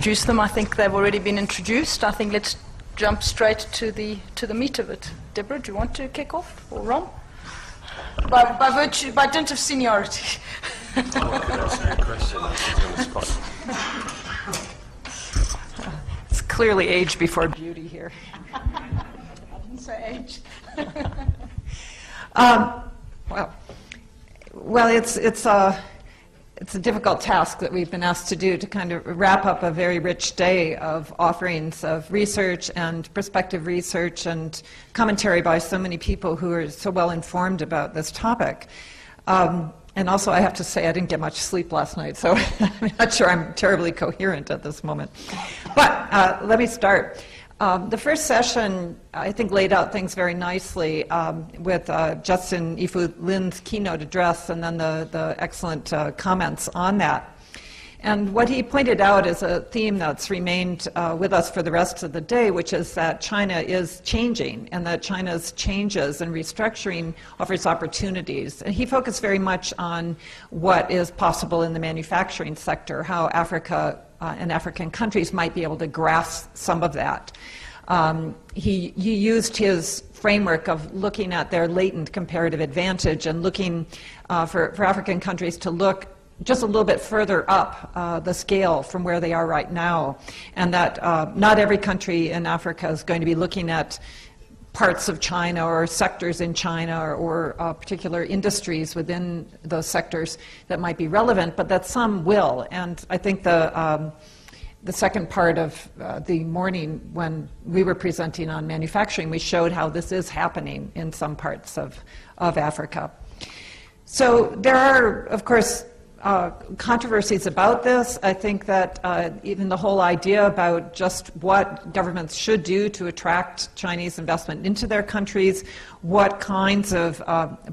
introduce them. I think they've already been introduced. I think let's jump straight to the meat of it. Deborah, do you want to kick off, or Ron? By dint of seniority. I could ask you a question on the spot. It's clearly age before beauty here. I didn't say age. Well, it's a difficult task that we've been asked to do, to kind of wrap up a very rich day of offerings of research and prospective research and commentary by so many people who are so well informed about this topic. And also, I have to say, I didn't get much sleep last night, so I'm not sure I'm terribly coherent at this moment. But let me start. The first session, I think, laid out things very nicely with Justin Ifu Lin's keynote address and then the excellent comments on that. And what he pointed out is a theme that's remained with us for the rest of the day, which is that China is changing, and that China's changes and restructuring offers opportunities. And he focused very much on what is possible in the manufacturing sector, how Africa and African countries might be able to grasp some of that. He used his framework of looking at their latent comparative advantage and looking for African countries to look just a little bit further up the scale from where they are right now, and that not every country in Africa is going to be looking at parts of China or sectors in China or particular industries within those sectors that might be relevant, but that some will. And I think the second part of the morning, when we were presenting on manufacturing, we showed how this is happening in some parts of Africa. So there are, of course, controversies about this. I think that even the whole idea about just what governments should do to attract Chinese investment into their countries, what kinds of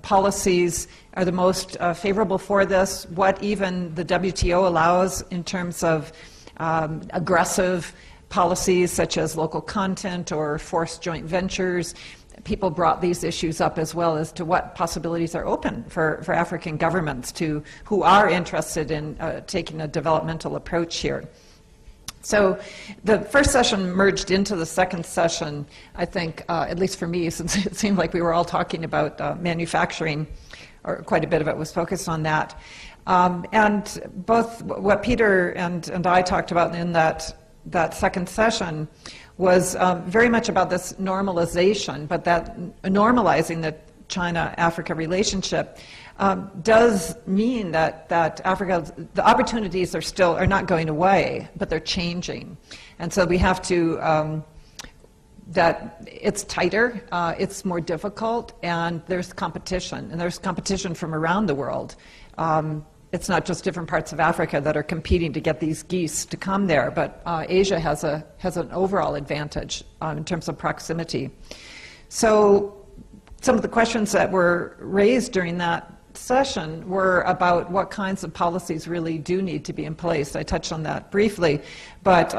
policies are the most favorable for this, what even the WTO allows in terms of aggressive policies such as local content or forced joint ventures. People brought these issues up as well as to what possibilities are open for African governments who are interested in taking a developmental approach here. So the first session merged into the second session, I think, at least for me, since it seemed like we were all talking about manufacturing, or quite a bit of it was focused on that. And both what Peter and I talked about in that second session was very much about this normalization, but that normalizing the China-Africa relationship does mean that Africa, the opportunities are not going away, but they're changing. And so we have to, that it's tighter, it's more difficult, and there's competition from around the world. It's not just different parts of Africa that are competing to get these geese to come there, but Asia has an overall advantage in terms of proximity. So some of the questions that were raised during that session were about what kinds of policies really do need to be in place. I touched on that briefly, but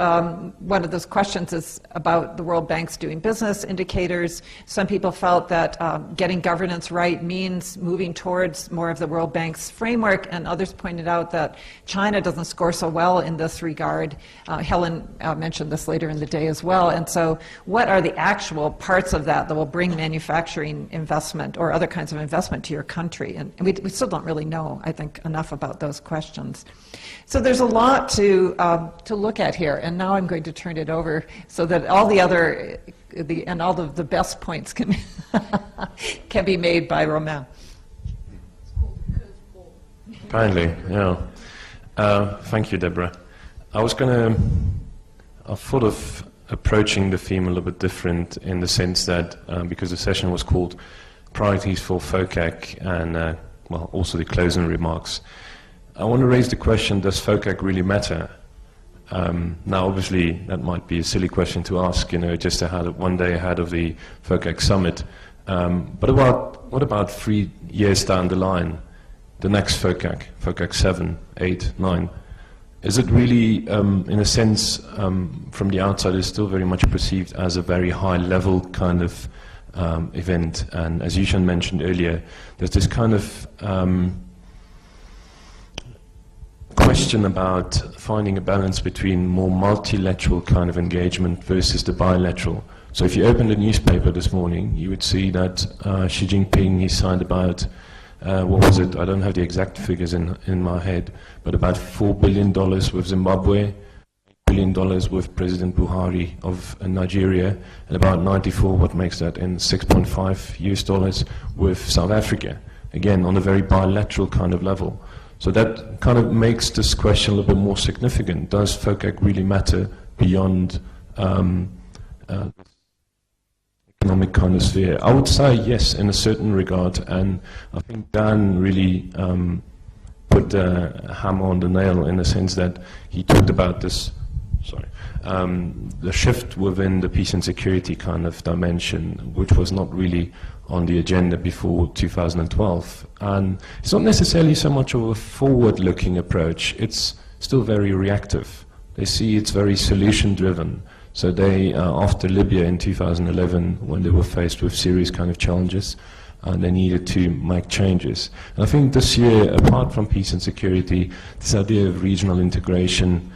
one of those questions is about the World Bank's doing business indicators. Some people felt that getting governance right means moving towards more of the World Bank's framework, and others pointed out that China doesn't score so well in this regard. Helen mentioned this later in the day as well. And so what are the actual parts of that will bring manufacturing investment or other kinds of investment to your country? And we still don't really know, I think, enough about those questions. So there's a lot to look at here, and now I'm going to turn it over so that all the other and all of the best points can can be made by Romain. Kindly, yeah. Thank you, Deborah. I thought of approaching the theme a little bit different in the sense that because the session was called Priorities for FOCAC and well, also the closing remarks. I want to raise the question, does FOCAC really matter? Now, obviously, that might be a silly question to ask, just one day ahead of the FOCAC summit. But what about 3 years down the line, the next FOCAC, FOCAC 7, 8, 9? Is it really, in a sense, from the outside, is still very much perceived as a very high-level kind of event? And as Yushan mentioned earlier, there's this kind of question about finding a balance between more multilateral kind of engagement versus the bilateral. So if you open the newspaper this morning, you would see that Xi Jinping, he signed about, what was it, I don't have the exact figures in my head, but about $4 billion with Zimbabwe, $1 billion with President Buhari of Nigeria, and about 94, what makes that, in $6.5 US with South Africa. Again, on a very bilateral kind of level. So that kind of makes this question a little bit more significant. Does FOCAC really matter beyond economic kind of sphere? I would say yes, in a certain regard, and I think Dan really put the hammer on the nail in the sense that he talked about this, the shift within the peace and security kind of dimension, which was not really on the agenda before 2012. And it's not necessarily so much of a forward-looking approach, it's still very reactive. They see it's very solution-driven. So they, after Libya in 2011, when they were faced with serious kind of challenges, they needed to make changes. And I think this year, apart from peace and security, this idea of regional integration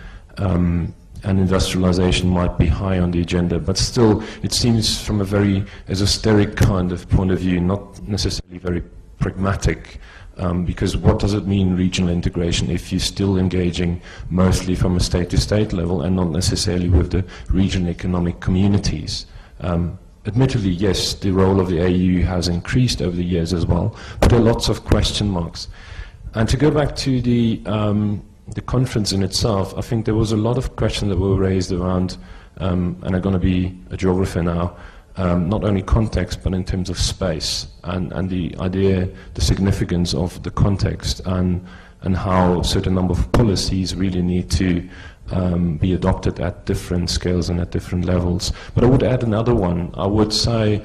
and industrialization might be high on the agenda, but still it seems from a very esoteric kind of point of view, not necessarily very pragmatic, because what does it mean, regional integration, if you're still engaging mostly from a state-to-state level and not necessarily with the regional economic communities? Admittedly, yes, the role of the AU has increased over the years as well, but there are lots of question marks. And to go back to the conference in itself, I think there was a lot of questions that were raised around, and I'm going to be a geographer now, not only context, but in terms of space, and the idea, the significance of the context, and how a certain number of policies really need to be adopted at different scales and at different levels. But I would add another one. I would say,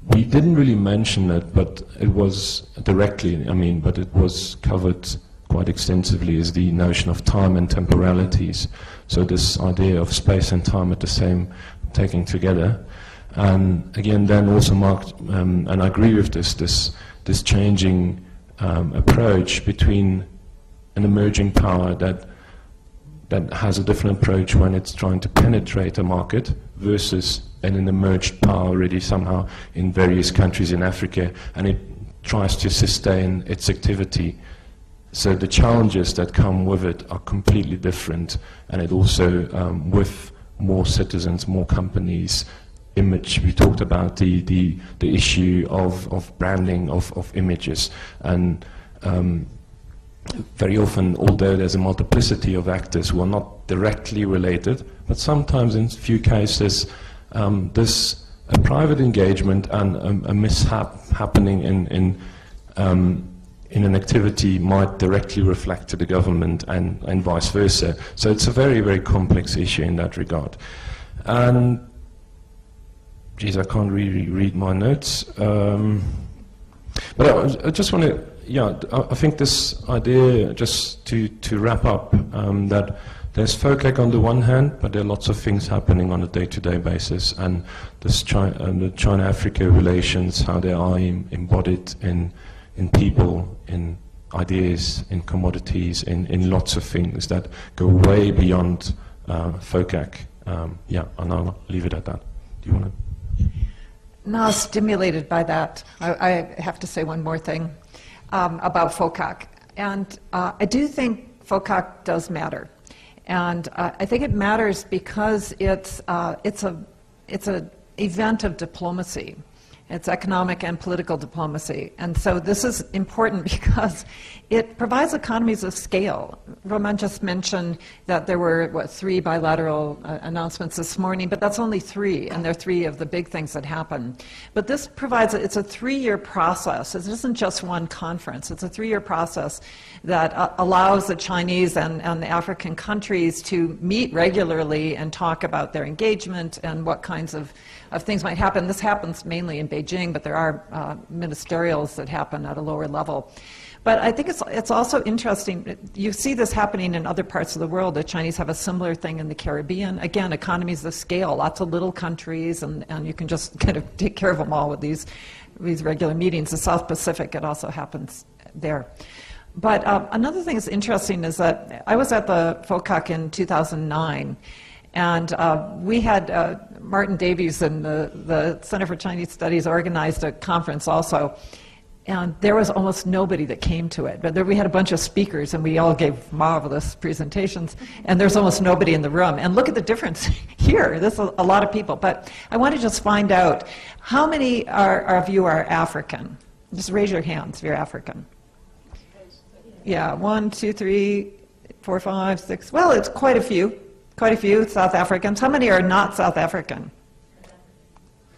we didn't really mention it, but it was directly, but it was covered quite extensively, is the notion of time and temporalities. So this idea of space and time at the same, taking together. And again, then also marked, and I agree with this changing approach between an emerging power that has a different approach when it's trying to penetrate a market versus an emerged power already somehow in various countries in Africa, and it tries to sustain its activity. So the challenges that come with it are completely different, and it also, with more citizens, more companies, image, we talked about the issue of branding of images, and very often, although there's a multiplicity of actors who are not directly related, but sometimes in few cases, there's a private engagement and a mishap happening in an activity might directly reflect to the government and vice versa. So it's a very, very complex issue in that regard. And, geez, I can't really read my notes. But I just want to, I think this idea, just to wrap up, that there's FOCAC on the one hand, but there are lots of things happening on a day-to-day basis, and this the China-Africa relations, how they are embodied in people, in ideas, in commodities, in lots of things that go way beyond FOCAC. And I'll leave it at that. Do you want to? Now, stimulated by that, I have to say one more thing about FOCAC. And I do think FOCAC does matter. And I think it matters because it's an event of diplomacy. It's economic and political diplomacy. And so this is important because it provides economies of scale. Roman just mentioned that there were, 3 bilateral announcements this morning, but that's only 3, and they're 3 of the big things that happen. But this provides, it's a 3-year process. It isn't just one conference. It's a 3-year process that allows the Chinese and the African countries to meet regularly and talk about their engagement and what kinds of things might happen. This happens mainly in Beijing, but there are ministerials that happen at a lower level. But I think it's also interesting. You see this happening in other parts of the world. The Chinese have a similar thing in the Caribbean. Again, economies of scale, lots of little countries, and you can just kind of take care of them all with these regular meetings. The South Pacific, it also happens there. But another thing that's interesting is that I was at the FOCAC in 2009, and we had Martin Davies and the Center for Chinese Studies organized a conference also, and there was almost nobody that came to it. But there we had a bunch of speakers, and we all gave marvelous presentations, and there's almost nobody in the room. And look at the difference here. There's a lot of people. But I want to just find out, how many of you are African? Just raise your hands if you're African. Yeah, 1, 2, 3, 4, 5, 6. Well, it's quite a few South Africans. How many are not South African?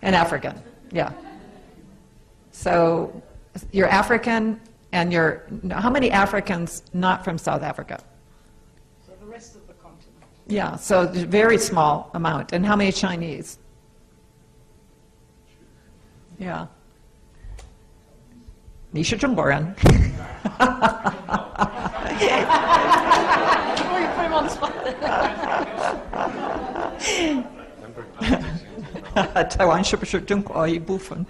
And African, yeah. So you're African, and how many Africans not from South Africa? So the rest of the continent. Yeah, so a very small amount. And how many Chinese? Yeah. 你是中国人。 Before you put him on the spot. Taiwan 是不是中国一部分?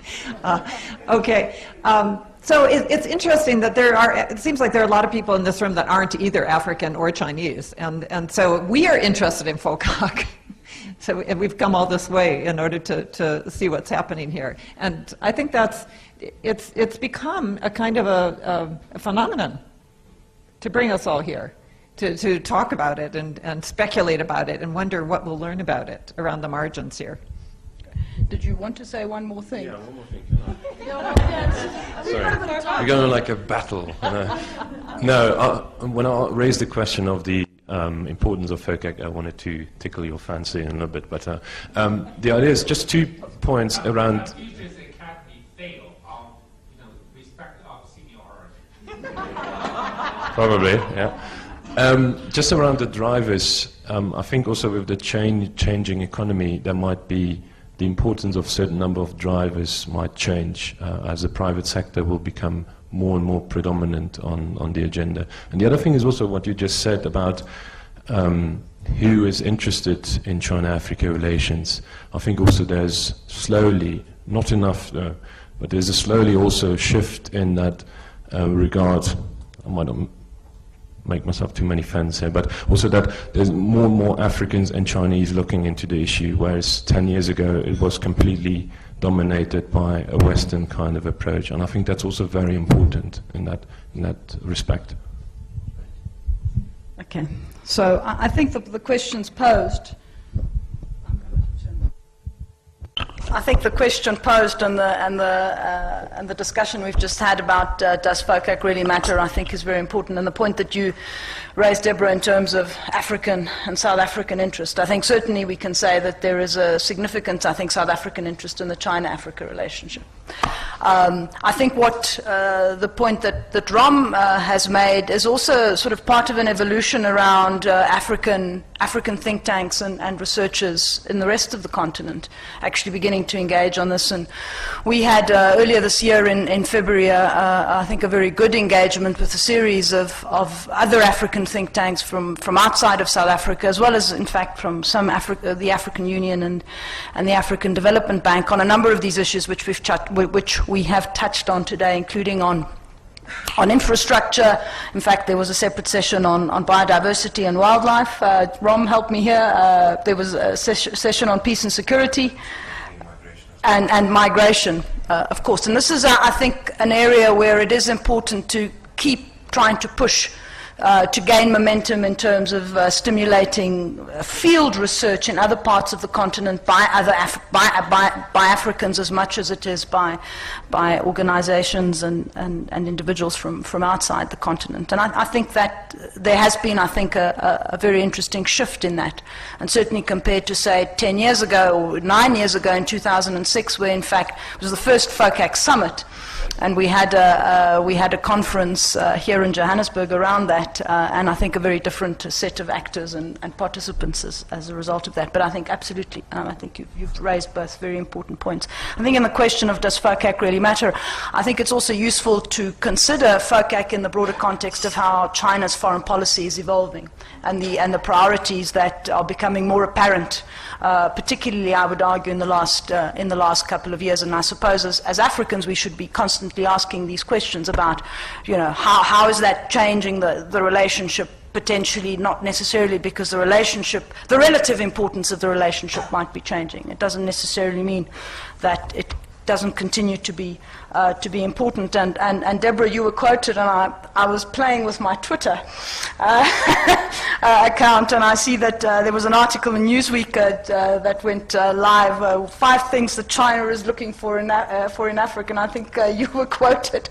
Okay. So it's interesting that it seems like there are a lot of people in this room that aren't either African or Chinese, and so we are interested in FOCAC. So we've come all this way in order to see what's happening here, and I think it's become a kind of a phenomenon to bring us all here, to talk about it and speculate about it and wonder what we'll learn about it around the margins here. Did you want to say one more thing? Yeah, one more thing. Sorry. We're going like a battle. No, when I raised the question of the importance of FOCAC, I wanted to tickle your fancy in a little bit. But the idea is just 2 points around... Probably, yeah. Just around the drivers, I think also with the changing economy, there might be the importance of a certain number of drivers might change as the private sector will become more and more predominant on the agenda. And the other thing is also what you just said about who is interested in China-Africa relations. I think also there's slowly, not enough though, but there's a slowly also shift in that regard. I might not make myself too many fans here, but also that there's more and more Africans and Chinese looking into the issue, whereas 10 years ago it was completely dominated by a Western kind of approach, and I think that's also very important in that respect. Okay, so I think the questions posed. I think the question posed and the discussion we've just had about does FOCAC really matter, I think is very important. And the point that you raised, Deborah, in terms of African and South African interest, I think certainly we can say that there is a significant, I think, South African interest in the China-Africa relationship. I think what the point that Rom has made is also sort of part of an evolution around African think tanks and researchers in the rest of the continent actually beginning to engage on this. And we had earlier this year in February, I think, a very good engagement with a series of other African think tanks from outside of South Africa, as well as, in fact, from some the African Union and the African Development Bank on a number of these issues which we have touched on today, including on infrastructure. In fact, there was a separate session on biodiversity and wildlife. Rom helped me here. There was a session on peace and security and migration, of course. And this is, I think, an area where it is important to keep trying to push to gain momentum in terms of stimulating field research in other parts of the continent by Africans as much as it is by organizations and individuals from outside the continent. And I think that there has been, I think, a very interesting shift in that. And certainly compared to, say, 10 years ago or 9 years ago in 2006, where in fact it was the first FOCAC summit, and we had a conference here in Johannesburg around that, and I think a very different set of actors and participants as a result of that. But I think absolutely, I think you've raised both very important points. I think in the question of does FOCAC really matter, I think it's also useful to consider FOCAC in the broader context of how China's foreign policy is evolving, and the priorities that are becoming more apparent, particularly, I would argue, in the last couple of years. And I suppose as Africans, we should be constantly asking these questions about, how is that changing the relationship, potentially, not necessarily because the relative importance of the relationship might be changing. It doesn't necessarily mean that it doesn't continue to be important. And Deborah, you were quoted, and I was playing with my Twitter account, and I see that there was an article in Newsweek that went live, 5 things that China is looking for in Africa, and I think you were quoted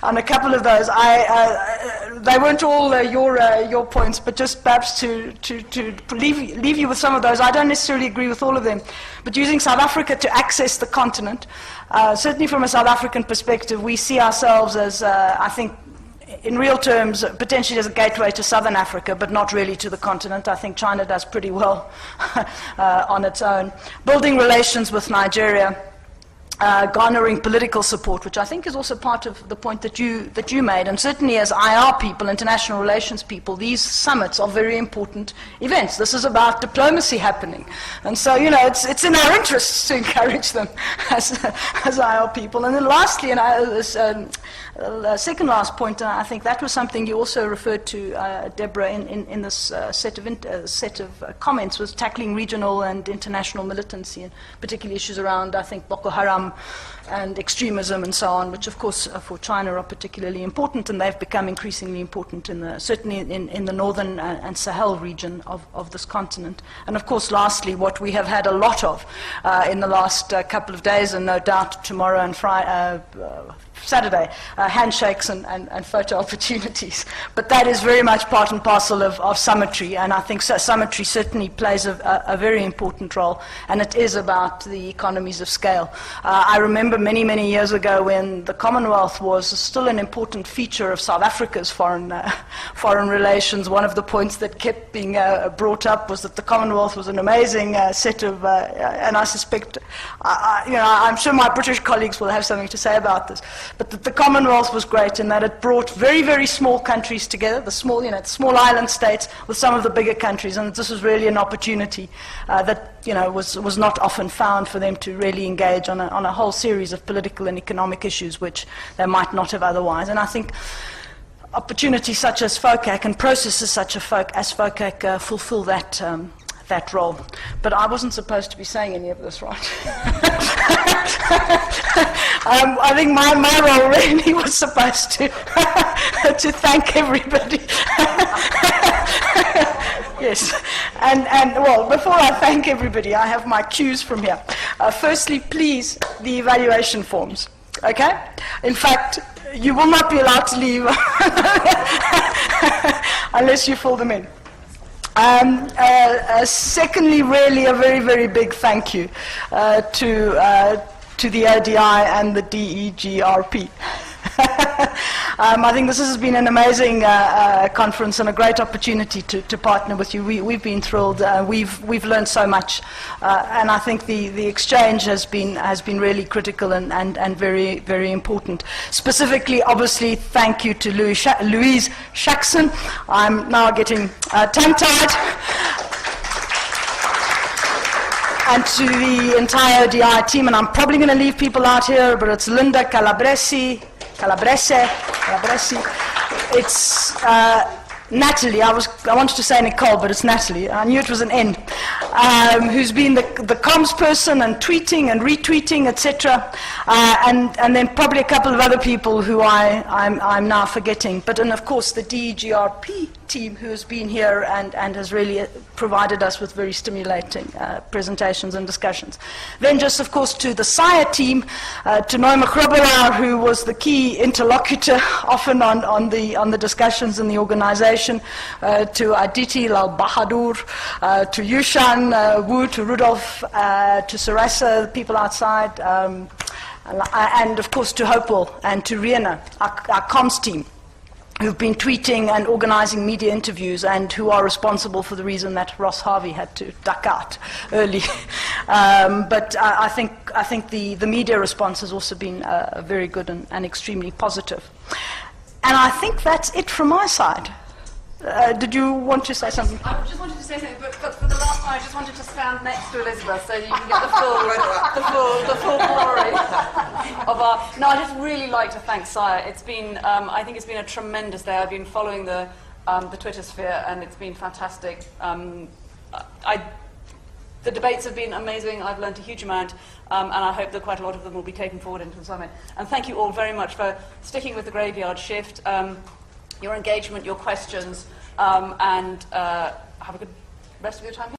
on a couple of those. They weren't all your points, but just perhaps to leave you with some of those. I don't necessarily agree with all of them, but using South Africa to access the continent, certainly from a South African perspective, we see ourselves as, I think, in real terms, potentially as a gateway to Southern Africa, but not really to the continent. I think China does pretty well on its own. Building relations with Nigeria, garnering political support, which I think is also part of the point that you made. And certainly as IR people, international relations people, these summits are very important events. This is about diplomacy happening. And so, it's in our interests to encourage them as IR people. And then lastly, second last point, and I think that was something you also referred to, Deborah, in this set of comments, was tackling regional and international militancy, and particularly issues around, I think, Boko Haram and extremism and so on, which of course for China are particularly important, and they've become increasingly important certainly in the northern and Sahel region of this continent. And of course, lastly, what we have had a lot of in the last couple of days, and no doubt tomorrow and Saturday, handshakes and photo opportunities. But that is very much part and parcel of summitry, and I think summitry certainly plays a very important role, and it is about the economies of scale. I remember many, many years ago when the Commonwealth was still an important feature of South Africa's foreign relations. One of the points that kept being brought up was that the Commonwealth was an amazing set of, and I suspect, I'm sure my British colleagues will have something to say about this, but that the Commonwealth was great in that it brought very, very small countries together, the small island states with some of the bigger countries, and this was really an opportunity that was not often found for them to really engage on a whole series of political and economic issues which they might not have otherwise. And I think opportunities such as FOCAC and processes such as FOCAC fulfill that role. But I wasn't supposed to be saying any of this, right? I think my role really was supposed to to thank everybody. Yes, and well, before I thank everybody, I have my cues from here. Firstly, please, the evaluation forms, okay? In fact, you will not be allowed to leave unless you fill them in. Secondly, really a very, very big thank you to the ODI and the DEGRP. I think this has been an amazing conference and a great opportunity to partner with you. We've been thrilled. We've learned so much, and I think the exchange has been really critical and very, very important. Specifically, obviously, thank you to Louise Shaxson. I'm now getting tongue-tied. And to the entire ODI team, and I'm probably going to leave people out here, but it's Linda Calabrese. It's Natalie. I wanted to say Nicole, but it's Natalie. I knew it was an N. Who's been the comms person and tweeting and retweeting, etc. And then probably a couple of other people who I'm now forgetting. But then, of course, the DEGRP team who has been here and has really provided us with very stimulating presentations and discussions. Then just, of course, to the SAIIA team, to Noema Grobelaar, who was the key interlocutor often on the discussions in the organization, to Aditi Lal Bahadur, to Yushan Wu, to Rudolph, to Sarasa, the people outside, and of course to Hopewell and to Rihanna, our comms team, who've been tweeting and organizing media interviews and who are responsible for the reason that Ross Harvey had to duck out early. But I think the media response has also been very good and extremely positive. And I think that's it from my side. Did you want to say something? I just wanted to say something, but for the last one, I just wanted to stand next to Elizabeth so you can get the full glory of our. No, I'd just really like to thank SAIIA. It's been, I think it's been a tremendous day. I've been following the Twitter sphere, and it's been fantastic. The debates have been amazing. I've learned a huge amount, and I hope that quite a lot of them will be taken forward into the summit. And thank you all very much for sticking with the graveyard shift, your engagement, your questions, and have a good rest of your time here.